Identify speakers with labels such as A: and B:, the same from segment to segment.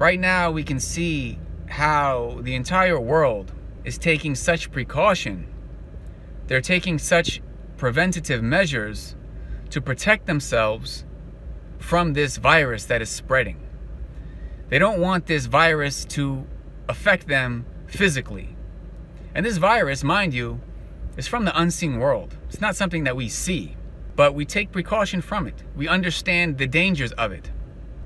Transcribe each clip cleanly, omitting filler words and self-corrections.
A: Right now we can see how the entire world is taking such precaution. They're taking such preventative measures to protect themselves from this virus that is spreading. They don't want this virus to affect them physically. And this virus, mind you, is from the unseen world. It's not something that we see, but we take precaution from it. We understand the dangers of it.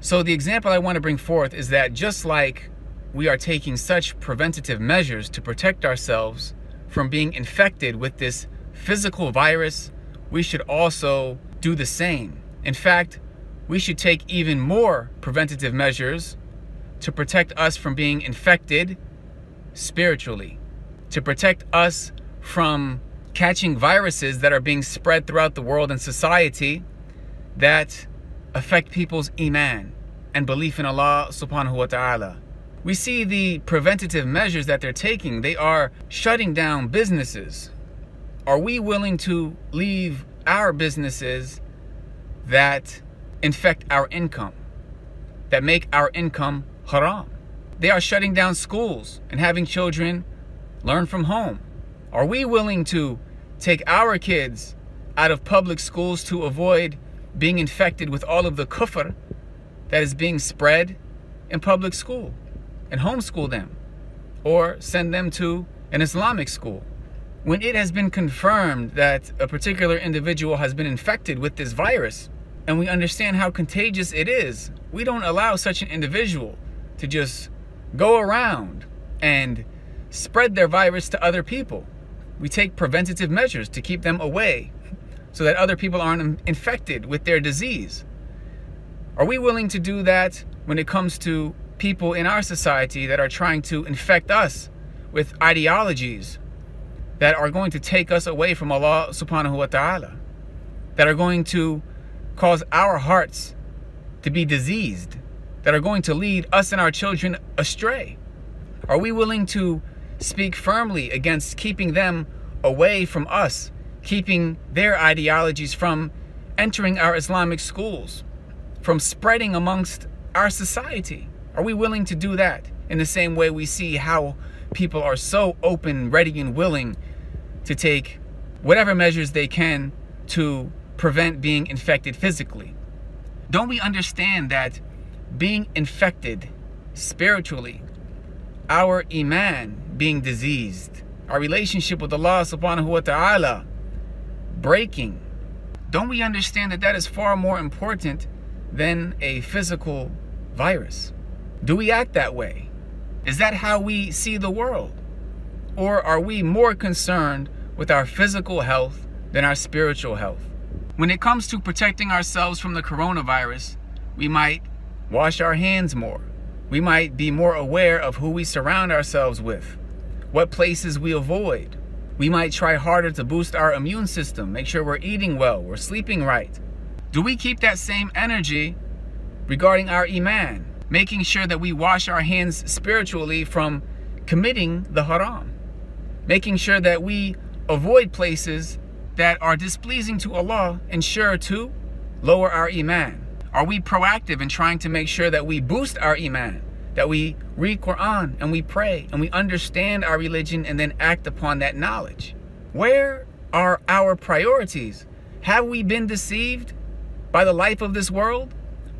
A: So the example I want to bring forth is that just like we are taking such preventative measures to protect ourselves from being infected with this physical virus, we should also do the same. In fact, we should take even more preventative measures to protect us from being infected spiritually, to protect us from catching viruses that are being spread throughout the world and society that affect people's iman and belief in Allah subhanahu wa ta'ala. We see the preventative measures that they're taking. They are shutting down businesses. Are we willing to leave our businesses that infect our income, that make our income haram? They are shutting down schools and having children learn from home. Are we willing to take our kids out of public schools to avoid being infected with all of the kufr that is being spread in public school, and homeschool them, or send them to an Islamic school? When it has been confirmed that a particular individual has been infected with this virus, and we understand how contagious it is, we don't allow such an individual to just go around and spread their virus to other people. We take preventative measures to keep them away so that other people aren't infected with their disease. Are we willing to do that when it comes to people in our society that are trying to infect us with ideologies that are going to take us away from Allah subhanahu wa ta'ala, that are going to cause our hearts to be diseased, that are going to lead us and our children astray? Are we willing to speak firmly against keeping them away from us, keeping their ideologies from entering our Islamic schools, from spreading amongst our society? Are we willing to do that? In the same way we see how people are so open, ready, and willing to take whatever measures they can to prevent being infected physically. Don't we understand that being infected spiritually, our iman being diseased, our relationship with Allah subhanahu wa ta'ala breaking, don't we understand that that is far more important than a physical virus? Do we act that way? Is that how we see the world? Or are we more concerned with our physical health than our spiritual health? When it comes to protecting ourselves from the coronavirus, we might wash our hands more. We might be more aware of who we surround ourselves with, what places we avoid. We might try harder to boost our immune system, make sure we're eating well, we're sleeping right. Do we keep that same energy regarding our iman, making sure that we wash our hands spiritually from committing the haram, making sure that we avoid places that are displeasing to Allah, ensure to lower our iman? Are we proactive in trying to make sure that we boost our iman, that we read Quran and we pray and we understand our religion and then act upon that knowledge? Where are our priorities? Have we been deceived by the life of this world,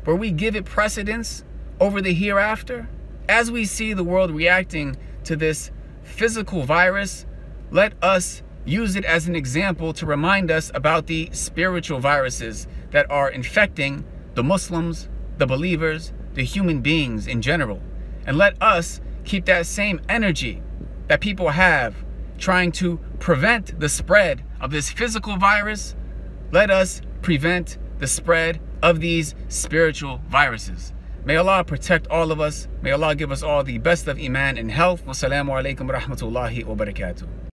A: where we give it precedence over the hereafter? As we see the world reacting to this physical virus, let us use it as an example to remind us about the spiritual viruses that are infecting the Muslims, the believers, the human beings in general. And let us keep that same energy that people have trying to prevent the spread of this physical virus. Let us prevent the spread of these spiritual viruses. May Allah protect all of us. May Allah give us all the best of iman and health. Wassalamu alaikum wa rahmatullahi wa barakatuh.